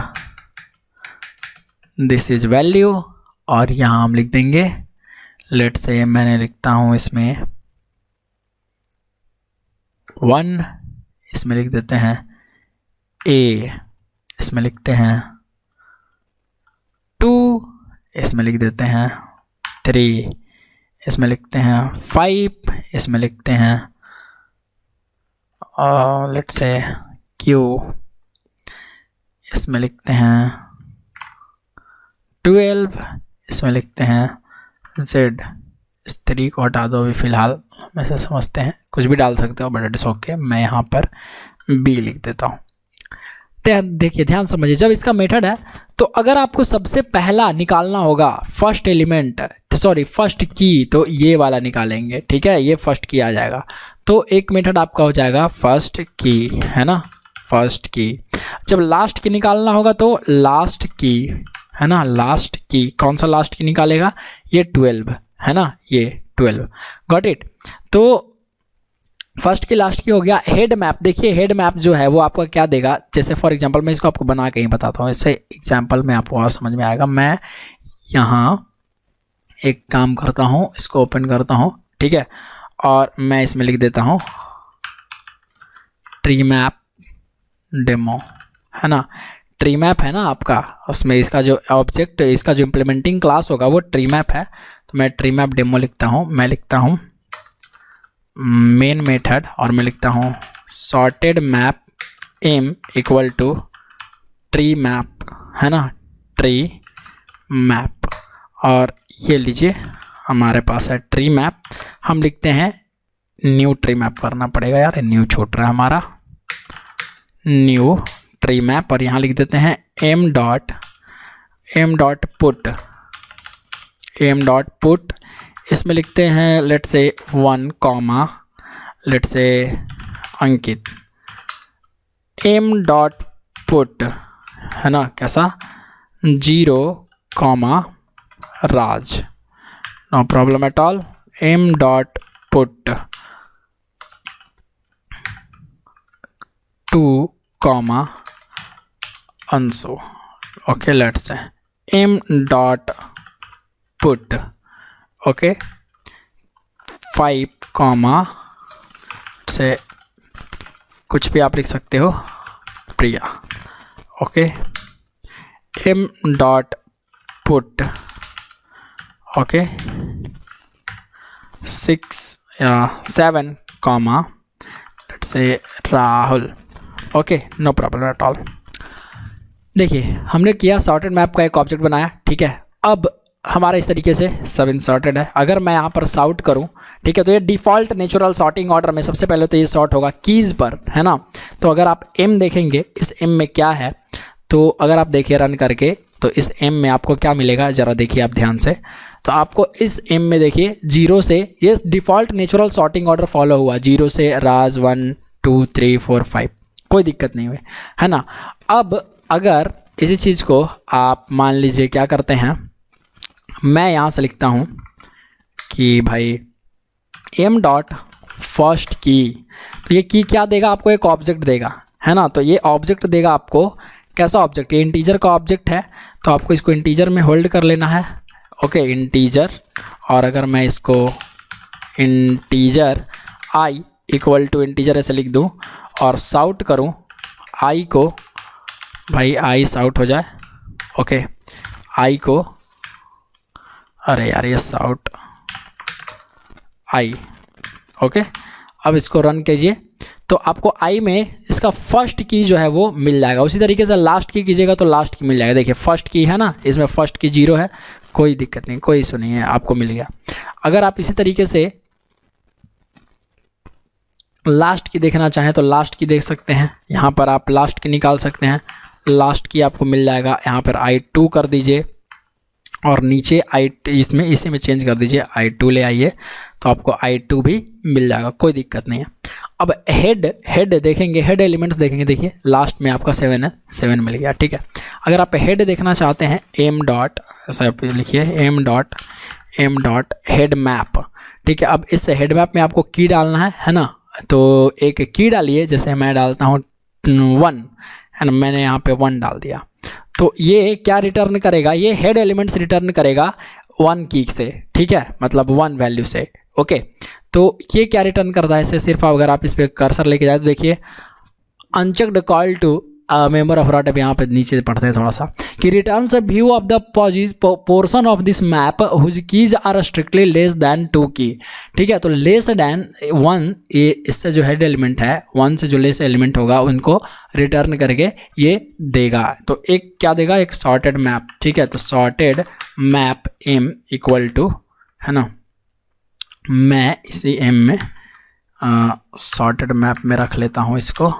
दिस इज वैल्यू, और यहाँ हम लिख देंगे, लेट्स से मैंने लिखता हूँ इसमें 1, इसमें लिख देते हैं A, इसमें लिखते हैं 2, इसमें लिख देते हैं 3, इसमें लिखते हैं 5, इसमें लिखते हैं लेट्स से Q, इसमें लिखते हैं 12, इसमें लिखते हैं Z। इस 3 को हटा दो अभी फ़िलहाल, हम ऐसे समझते हैं, कुछ भी डाल सकते हो बट इट्स ओके, मैं यहाँ पर B लिख देता हूँ। देखिए ध्यान समझिए, जब इसका मेथड है तो अगर आपको सबसे पहला निकालना होगा फर्स्ट एलिमेंट सॉरी फर्स्ट की, तो ये वाला निकालेंगे, ठीक है, ये फर्स्ट की आ जाएगा। तो एक मेथड आपका हो जाएगा फर्स्ट की, है ना, फर्स्ट की। जब लास्ट की निकालना होगा तो लास्ट की, है ना, लास्ट की, कौन सा लास्ट की निकालेगा, ये 12, है ना, ये 12, गॉट इट। तो फर्स्ट की लास्ट की हो गया। हेड मैप, देखिए हेड मैप जो है वो आपका क्या देगा, जैसे फॉर एग्जांपल मैं इसको आपको बना के ही बताता हूँ, इससे एग्जांपल में आपको और समझ में आएगा। मैं यहाँ एक काम करता हूँ, इसको ओपन करता हूँ, ठीक है, और मैं इसमें लिख देता हूँ ट्री मैप डेमो, है ना, ट्री मैप है ना आपका, उसमें इसका जो ऑब्जेक्ट, इसका जो इम्प्लीमेंटिंग क्लास होगा वो ट्री मैप है। तो मैं ट्री मैप डेमो लिखता हूँ, मैं लिखता हूँ मेन मेथड, और मैं लिखता हूँ sorted map m equal to tree map, है ना, ट्री मैप, और ये लीजिए हमारे पास है ट्री मैप। हम लिखते हैं न्यू ट्री मैप करना पड़ेगा यार, न्यू छूट रहा है हमारा, न्यू ट्री मैप, और यहाँ लिख देते हैं एम डॉट पुट, इसमें लिखते हैं लेट्स से 1 कॉमा, लेट्स से अंकित, एम डॉट पुट, है ना, कैसा 0 comma Raj, no problem at all, m dot put 2 comma Anshu, okay, let's say m dot put, okay 5 comma से कुछ भी आप लिख सकते हो Priya, okay, m dot put, okay 6 या 7 comma let's say Rahul, okay, no problem at all. देखिए हमने किया, सॉर्टेड मैप का एक ऑब्जेक्ट बनाया, ठीक है। अब हमारा इस तरीके से सब इंसॉर्टेड है। अगर मैं यहाँ पर सॉर्ट करूँ, ठीक है, तो ये डिफ़ॉल्ट नेचुरल सॉर्टिंग ऑर्डर में सबसे पहले तो ये सॉर्ट होगा कीज़ पर, है ना। तो अगर आप एम देखेंगे, इस एम में क्या है, तो अगर आप देखिए रन करके, तो इस एम में आपको क्या मिलेगा, ज़रा देखिए आप ध्यान से। तो आपको इस एम में देखिए 0 से, ये default natural sorting order follow हुआ, 0 से राज 1 2 3 4 5, कोई दिक्कत नहीं हुई, है ना। अब अगर इसी चीज़ को आप मान लीजिए क्या करते हैं, मैं यहाँ से लिखता हूँ कि भाई एम डॉट फर्स्ट की, तो ये की क्या देगा आपको, एक ऑब्जेक्ट देगा, है ना। तो ये ऑब्जेक्ट देगा आपको, कैसा ऑब्जेक्ट, ये इंटीजर का ऑब्जेक्ट है, तो आपको इसको इंटीजर में होल्ड कर लेना है, ओके, इंटीजर। और अगर मैं इसको integer I equal to integer ऐसे लिख दूँ और साउट करूँ आई को, भाई आई साउट हो जाए, ओके, आई को, अरे यार ये साउट आई, ओके। अब इसको रन कीजिए, तो आपको आई में इसका फर्स्ट की जो है वो मिल जाएगा। उसी तरीके से लास्ट की कीजिएगा तो लास्ट की मिल जाएगा। देखिए फर्स्ट की है ना, इसमें फर्स्ट की 0 है, कोई दिक्कत नहीं, कोई इशू नहीं है, आपको मिल गया। अगर आप इसी तरीके से लास्ट की देखना चाहें तो लास्ट की देख सकते हैं, यहाँ पर आप लास्ट की निकाल सकते हैं, लास्ट की आपको मिल जाएगा। यहाँ पर I2 कर दीजिए और नीचे इसमें इसी में चेंज कर दीजिए, I2 ले आइए, तो आपको I2 भी मिल जाएगा, कोई दिक्कत नहीं है। अब हेड देखेंगे, हेड एलिमेंट्स देखेंगे, देखिए लास्ट में आपका 7 है, 7 मिल गया, ठीक है। अगर आप हेड देखना चाहते हैं, एम डॉट ऐसा लिखिए, एम डॉट हेड मैप, ठीक है। अब इस हेड मैप में आपको की डालना है ना, तो एक की डालिए, जैसे मैं डालता हूँ 1, है ना, मैंने यहाँ पे 1 डाल दिया। तो ये क्या रिटर्न करेगा, ये हेड एलिमेंट्स रिटर्न करेगा 1 की से, ठीक है, मतलब 1 वैल्यू से, ओके। तो ये क्या रिटर्न करता है, इसे सिर्फ अगर आप इस पर कर्सर लेके जाए तो देखिए unchecked call to member of raw, अब यहाँ पे नीचे पढ़ते हैं थोड़ा सा, कि returns a view of the portion of this map whose keys are strictly less than 2 की, ठीक है। तो लेस दैन 1, ये इससे जो हेड एलिमेंट है 1 से जो लेस एलिमेंट होगा उनको रिटर्न करके ये देगा। तो एक क्या देगा, एक सॉर्टेड मैप, ठीक है। तो sorted map m equal to, है ना, मैं इसी एम में सॉर्टेड मैप में रख लेता हूँ इसको,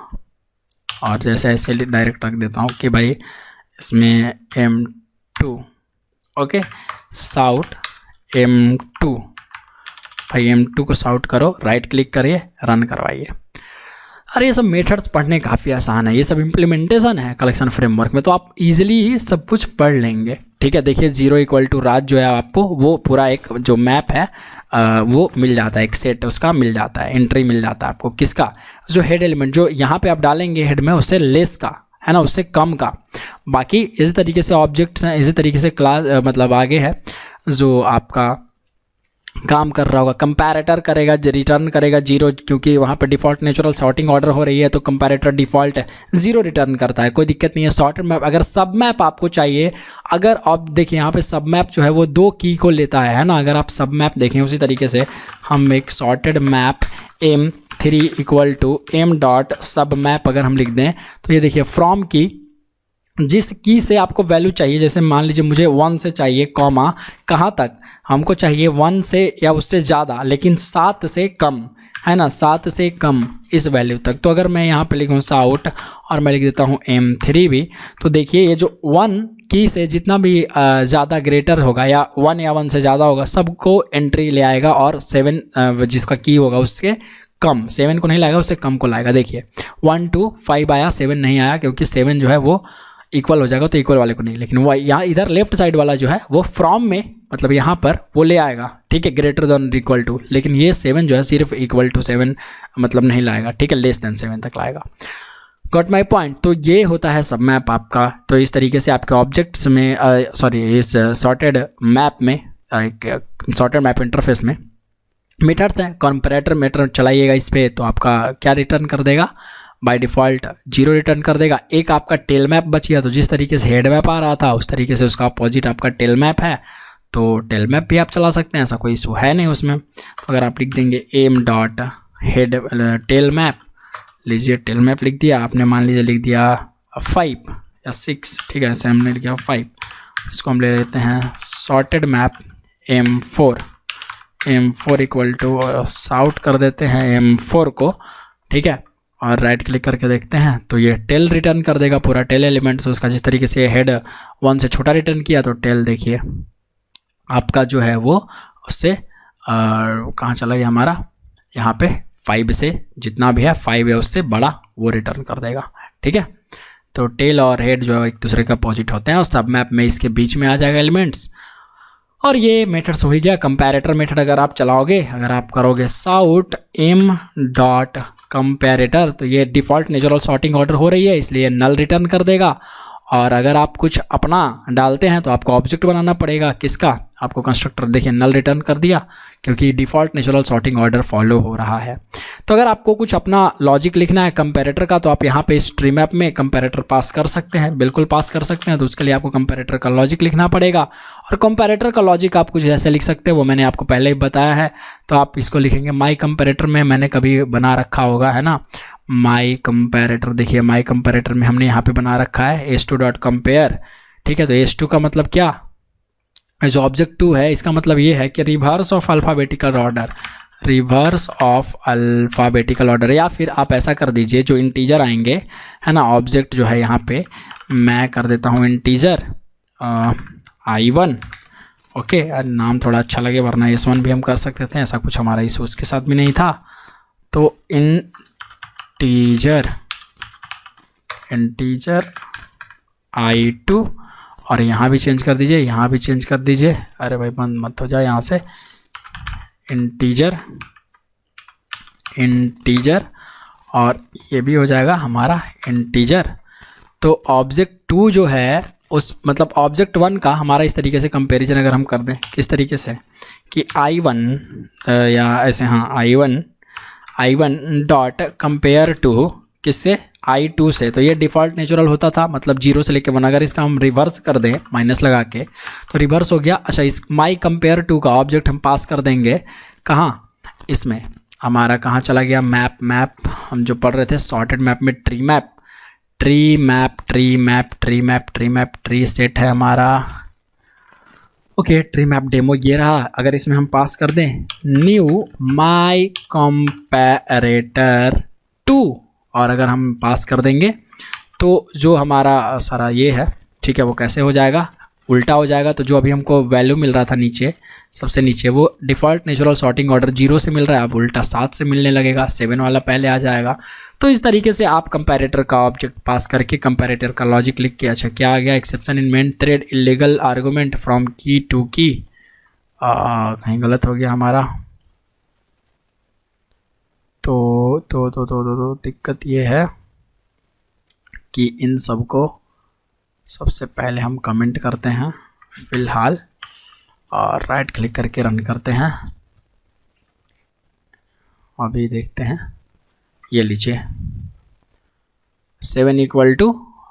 और जैसे ऐसे डायरेक्ट रख देता हूँ कि भाई इसमें M2, ओके, साउट M2, भाई M2 को सॉर्ट करो, राइट क्लिक करिए, रन करवाइए। अरे ये सब मेथड्स पढ़ने काफ़ी आसान है, ये सब इम्प्लीमेंटेशन है कलेक्शन फ्रेमवर्क में, तो आप इजीली सब कुछ पढ़ लेंगे। ठीक है, देखिए 0 इक्वल टू राज जो है आपको वो पूरा एक जो मैप है वो मिल जाता है, एक सेट उसका मिल जाता है, एंट्री मिल जाता है आपको किसका, जो हेड एलिमेंट जो यहाँ पे आप डालेंगे हेड में उससे लेस का है ना, उससे कम का। बाकी इसी तरीके से ऑब्जेक्ट्स हैं, इसी तरीके से क्लास मतलब आगे है जो आपका काम कर रहा होगा। कंपैरेटर करेगा, रिटर्न करेगा 0, क्योंकि वहाँ पे डिफ़ॉल्ट नेचुरल सॉर्टिंग ऑर्डर हो रही है तो कंपैरेटर डिफ़ॉल्ट 0 रिटर्न करता है, कोई दिक्कत नहीं है। सॉर्टेड मैप, अगर सब मैप आपको चाहिए, अगर आप देखिए यहाँ पे सब मैप जो है वो 2 की को लेता है ना। अगर आप सब मैप देखें उसी तरीके से हम एक sorted map M3 equal to M dot sub map अगर हम लिख दें तो ये देखिए फ्रॉम की, जिस की से आपको वैल्यू चाहिए, जैसे मान लीजिए मुझे 1 से चाहिए कॉमा, कहाँ तक हमको चाहिए 1 से या उससे ज़्यादा, लेकिन 7 से कम है ना, 7 से कम इस वैल्यू तक। तो अगर मैं यहाँ पे लिखूँ साउट और मैं लिख देता हूँ M3 भी, तो देखिए ये जो 1 की से जितना भी ज़्यादा ग्रेटर होगा या 1 या 1 से ज़्यादा होगा सबको एंट्री ले आएगा, और 7 जिसका की होगा उसके कम, 7 को नहीं लाएगा, उससे कम को लाएगा। देखिए 1 2 5 आया, 7 नहीं आया, क्योंकि 7 जो है वो इक्वल हो जाएगा तो इक्वल वाले को नहीं, लेकिन वो यहाँ इधर लेफ्ट साइड वाला जो है वो फ्रॉम में मतलब यहाँ पर वो ले आएगा। ठीक है, ग्रेटर देन इक्वल टू, लेकिन ये 7 जो है सिर्फ इक्वल टू 7 मतलब नहीं लाएगा। ठीक है, लेस देन 7 तक लाएगा। Got my point. तो ये होता है सब मैप आपका। तो इस तरीके से आपके ऑब्जेक्ट्स में इस सॉर्टेड मैप में, सॉर्टेड मैप इंटरफेस में मेथड्स हैं। कंपैरेटर मेथड चलाइएगा इस पर तो आपका क्या रिटर्न कर देगा, बाय डिफ़ॉल्ट 0 रिटर्न कर देगा। एक आपका टेल मैप बच गया, तो जिस तरीके से हेड मैप आ रहा था उस तरीके से उसका अपोजिट आपका टेल मैप है, तो टेल मैप भी आप चला सकते हैं, ऐसा कोई इशू है नहीं उसमें। तो अगर आप लिख देंगे m dot head tail map, लीजिए टेल मैप लिख दिया आपने, मान लीजिए लिख दिया 5 या 6, ठीक है, ऐसे हमने लिखा 5, इसको हम ले लेते हैं sorted map M4 equal to sout कर देते हैं M4 को। ठीक है, और राइट क्लिक करके देखते हैं तो ये टेल रिटर्न कर देगा, पूरा टेल एलिमेंट्स उसका। जिस तरीके से हेड 1 से छोटा रिटर्न किया तो टेल देखिए आपका जो है वो उससे कहाँ चला गया हमारा, यहाँ पे 5 से जितना भी है 5 या उससे बड़ा वो रिटर्न कर देगा। ठीक है, तो टेल और हेड जो एक दूसरे के अपोजिट होते हैं और सब मैप में इसके बीच में आ जाएगा एलिमेंट्स। और ये मेथड्स हो गया। कंपैरेटर मेथड अगर आप चलाओगे, अगर आप करोगे साउट M डॉट कंपैरेटर, तो ये डिफ़ॉल्ट नेचुरल सॉर्टिंग ऑर्डर हो रही है इसलिए नल रिटर्न कर देगा। और अगर आप कुछ अपना डालते हैं तो आपको ऑब्जेक्ट बनाना पड़ेगा, किसका, आपको कंस्ट्रक्टर। देखिए नल रिटर्न कर दिया क्योंकि default natural sorting order follow हो रहा है। तो अगर आपको कुछ अपना लॉजिक लिखना है कंपैरेटर का, तो आप यहाँ पे स्ट्रीम मैप में कंपैरेटर पास कर सकते हैं, बिल्कुल पास कर सकते हैं। तो उसके लिए आपको कंपैरेटर का लॉजिक लिखना पड़ेगा, और कंपैरेटर का लॉजिक आप कुछ ऐसे लिख सकते हैं, वो मैंने आपको पहले ही बताया है। तो आप इसको लिखेंगे माई कंपैरेटर में, मैंने कभी बना रखा होगा है ना, माई कंपैरेटर। देखिए माई कंपैरेटर में हमने यहाँ पे बना रखा है S2 डॉट कंपेयर। ठीक है, तो S2 का मतलब क्या, जो ऑब्जेक्ट 2 है इसका मतलब ये है कि reverse of alphabetical order, reverse of alphabetical order. या फिर आप ऐसा कर दीजिए जो इंटीजर आएंगे है ना, ऑब्जेक्ट जो है यहाँ पे मैं कर देता हूँ इंटीजर I1। ओके, नाम थोड़ा अच्छा लगे, वरना S1 भी हम कर सकते थे, ऐसा कुछ हमारा इशू उसके साथ भी नहीं था। तो इंटीजर I2, और यहाँ भी चेंज कर दीजिए, यहाँ भी चेंज कर दीजिए। अरे भाई बंद मत हो जाए यहाँ से। इंटीजर और ये भी हो जाएगा हमारा इंटीजर। तो ऑब्जेक्ट 2 जो है उस मतलब ऑब्जेक्ट 1 का हमारा इस तरीके से कंपैरिजन अगर हम कर दें, किस तरीके से कि I1 या ऐसे, हाँ I1 डॉट कंपेयर टू किससे, I2 से। तो ये डिफ़ॉल्ट नेचुरल होता था, मतलब 0 से लेके 1। अगर इसका हम रिवर्स कर दें माइनस लगा के तो रिवर्स हो गया। अच्छा, इस माई कंपेयर टू का ऑब्जेक्ट हम पास कर देंगे कहाँ, इसमें हमारा कहाँ चला गया, मैप हम जो पढ़ रहे थे सॉर्टेड मैप में, ट्री सेट है हमारा। ओके, ट्री मैप डेमो ये रहा। अगर इसमें हम पास कर दें न्यू माई कंपैरेटर 2, और अगर हम पास कर देंगे तो जो हमारा सारा ये है, ठीक है, वो कैसे हो जाएगा, उल्टा हो जाएगा, तो जो अभी हमको वैल्यू मिल रहा था नीचे सबसे नीचे वो डिफ़ॉल्ट नेचुरल सॉर्टिंग ऑर्डर 0 से मिल रहा है, अब उल्टा 7 से मिलने लगेगा, 7 वाला पहले आ जाएगा। तो इस तरीके से आप कंपैरेटर का ऑब्जेक्ट पास करके कंपैरेटर का लॉजिक लिख के, अच्छा क्या आ गया, exception in main thread illegal argument from की टू की, कहीं गलत हो गया हमारा। तो दिक्कत ये है कि इन सब को सबसे पहले हम कमेंट करते हैं फ़िलहाल और राइट क्लिक करके रन करते हैं। अभी देखते हैं, ये लीजिए 7 equal to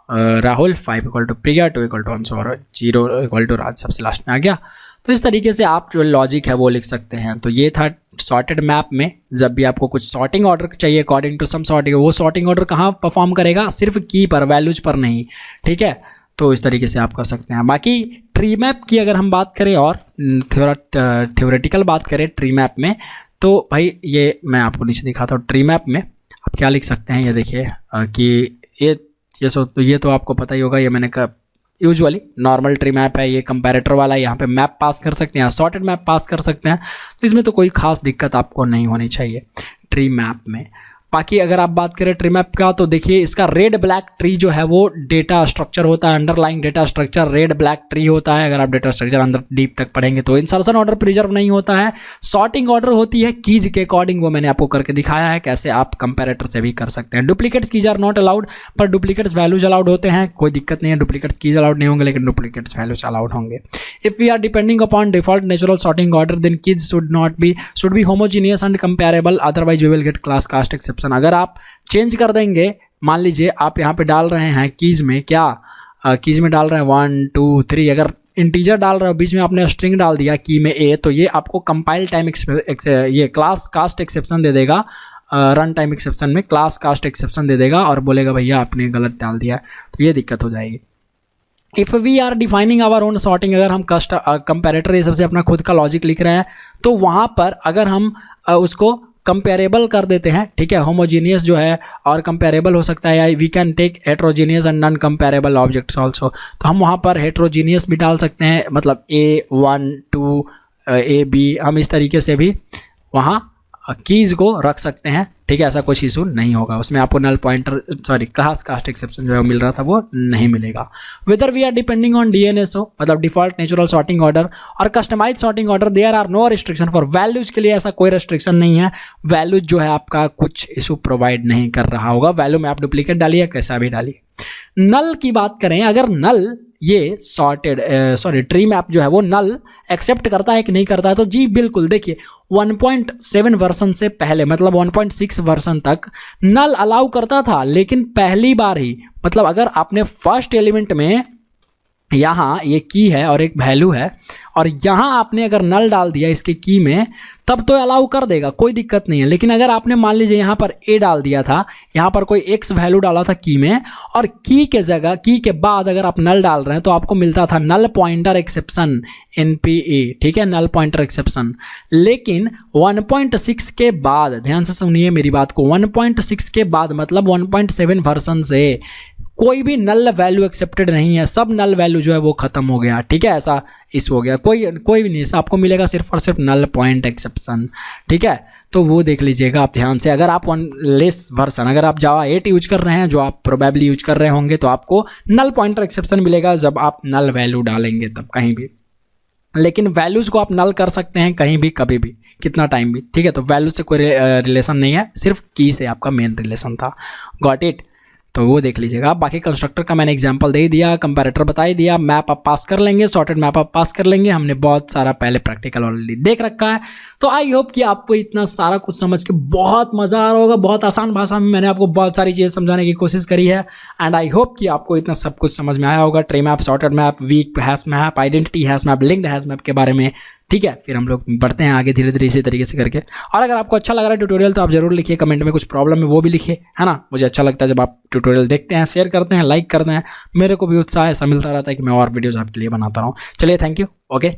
Rahul, 5 equal to Priya, 2 equal to Anshu और 0 इक्वल टू राज सबसे लास्ट में आ गया। तो इस तरीके से आप जो लॉजिक है वो लिख सकते हैं। तो ये था सॉर्टेड मैप में जब भी आपको कुछ सॉर्टिंग ऑर्डर चाहिए अकॉर्डिंग टू सम सॉर्टिंग, वो सॉर्टिंग ऑर्डर कहाँ परफॉर्म करेगा, सिर्फ की पर, वैल्यूज पर नहीं, ठीक है। तो इस तरीके से आप कर सकते हैं। बाकी ट्री मैप की अगर हम बात करें और थ्योरेटिकल बात करें ट्री मैप में, तो भाई ये मैं आपको नीचे दिखाता हूँ। ट्री मैप में आप क्या लिख सकते हैं, ये देखिए कि ये तो आपको पता ही होगा, ये मैंने यूजुअली नॉर्मल ट्री मैप है, ये कंपैरेटर वाला है, यहाँ पे मैप पास कर सकते हैं, सॉर्टेड मैप पास कर सकते हैं। तो इसमें तो कोई खास दिक्कत आपको नहीं होनी चाहिए ट्री मैप में। बाकी अगर आप बात करें ट्री मैप का, तो देखिए इसका रेड ब्लैक ट्री जो है वो डेटा स्ट्रक्चर होता है, underlying data structure red black tree होता है। अगर आप डेटा स्ट्रक्चर अंदर डीप तक पढ़ेंगे तो इंसर्शन ऑर्डर प्रिजर्व नहीं होता है, सॉर्टिंग ऑर्डर होती है कीज के अकॉर्डिंग, वो मैंने आपको करके दिखाया है कैसे आप कंपैरेटर से भी कर सकते हैं। Duplicates keys are not allowed, पर डुप्लीकेट्स वैल्यूज अलाउड होते हैं, कोई दिक्कत नहीं है, डुप्लीकेट्स कीज अलाउड नहीं होंगे लेकिन डुप्लीकेट्स वैल्यूज अलाउड होंगे। If we are depending upon default natural sorting order then keys should be homogeneous and comparable, otherwise we will get class cast exception. अगर आप चेंज कर देंगे, मान लीजिए आप यहाँ पे डाल रहे हैं कीज में, क्या कीज में डाल रहे हैं 1 2 3, अगर इंटीजर डाल रहे हो बीच में आपने स्ट्रिंग डाल दिया की में ए, तो ये आपको कंपाइल टाइम ये क्लास कास्ट एक्सेप्शन दे देगा, रन टाइम एक्सेप्शन में क्लास कास्ट एक्सेप्शन दे देगा और बोलेगा भैया आपने गलत डाल दिया, तो ये दिक्कत हो जाएगी। If we are defining our own sorting, अगर हम कंपैरेटर ये सबसे अपना खुद का लॉजिक लिख रहे हैं, तो वहाँ पर अगर हम उसको कंपेरेबल कर देते हैं, ठीक है, होमोजीनियस जो है और कंपेरेबल हो सकता है, या we can take heterogeneous and non comparable objects also, तो हम वहाँ पर हेट्रोजीनियस भी डाल सकते हैं, मतलब A1 2 AB, हम इस तरीके से भी वहाँ कीज को रख सकते हैं, ठीक है, ऐसा कुछ इशू नहीं होगा। उसमें आपको null pointer class cast exception जो है मिल रहा था वो नहीं मिलेगा। Whether we are depending on DNSO मतलब डिफॉल्ट नेचुरल सॉर्टिंग ऑर्डर और customize sorting order, there are no restriction for values, के लिए ऐसा कोई रिस्ट्रिक्शन नहीं है। वैल्यूज जो है आपका कुछ इशू प्रोवाइड नहीं कर रहा होगा, वैल्यू में आप डुप्लीकेट डालिए कैसा भी डालिए। नल की बात करें, अगर नल ये ट्री मैप जो है वो नल एक्सेप्ट करता है कि नहीं करता है, तो जी बिल्कुल, देखिए 1.7 वर्जन से पहले मतलब 1.6 वर्जन तक नल अलाउ करता था, लेकिन पहली बार ही, मतलब अगर आपने फर्स्ट एलिमेंट में यहाँ ये की है और एक वैल्यू है और यहाँ आपने अगर नल डाल दिया इसके की में, तब तो अलाउ कर देगा, कोई दिक्कत नहीं है। लेकिन अगर आपने मान लीजिए यहाँ पर ए डाल दिया था, यहाँ पर कोई एक्स वैल्यू डाला था की में, और की के जगह की के बाद अगर आप नल डाल रहे हैं तो आपको मिलता था नल पॉइंटर एक्सेप्शन NPE, ठीक है, नल पॉइंटर एक्सेप्शन। लेकिन 1.6 के बाद, ध्यान से सुनिए मेरी बात को, 1.6 के बाद मतलब 1.7 वर्जन से कोई भी नल वैल्यू एक्सेप्टेड नहीं है, सब नल वैल्यू जो है वो खत्म हो गया, ठीक है, ऐसा इशू हो गया, कोई भी नहीं, आपको मिलेगा सिर्फ और सिर्फ नल पॉइंट एक्सेप्शन, ठीक है। तो वो देख लीजिएगा आप ध्यान से। अगर आप लेस वर्जन, अगर आप जावा 8 यूज कर रहे हैं, जो आप प्रोबेबली यूज कर रहे होंगे, तो आपको नल पॉइंटर एक्सेप्शन मिलेगा जब आप नल वैल्यू डालेंगे तब कहीं भी। लेकिन वैल्यूज़ को आप नल कर सकते हैं कहीं भी कभी भी कितना टाइम भी, ठीक है। तो वैल्यू से कोई रिलेशन नहीं है, सिर्फ की से आपका मेन रिलेशन था। Got it. तो वो देख लीजिएगा। बाकी कंस्ट्रक्टर का मैंने एग्जांपल दे दिया, कंपैरेटर बता ही दिया, मैप आप पास कर लेंगे, सॉर्टेड मैप आप पास कर लेंगे, हमने बहुत सारा पहले प्रैक्टिकल ऑलरेडी देख रखा है। तो आई होप कि आपको इतना सारा कुछ समझ के बहुत मज़ा आ रहा होगा। बहुत आसान भाषा में मैंने आपको बहुत सारी चीज़ें समझाने की कोशिश करी है एंड आई होप कि आपको इतना सब कुछ समझ में आया होगा। Tree map, sorted map, weak hash map, identity hash map, linked hash map के बारे में, ठीक है। फिर हम लोग बढ़ते हैं आगे धीरे धीरे इसी तरीके से करके। और अगर आपको अच्छा लग रहा है ट्यूटोरियल तो आप जरूर लिखिए कमेंट में, कुछ प्रॉब्लम है वो भी लिखिए, है ना। मुझे अच्छा लगता है जब आप ट्यूटोरियल देखते हैं, शेयर करते हैं, लाइक करते हैं, मेरे को भी उत्साह ऐसा मिलता रहता है कि मैं और वीडियोज़ आपके लिए बनाता रहूँ। चलिए, थैंक यू, ओके।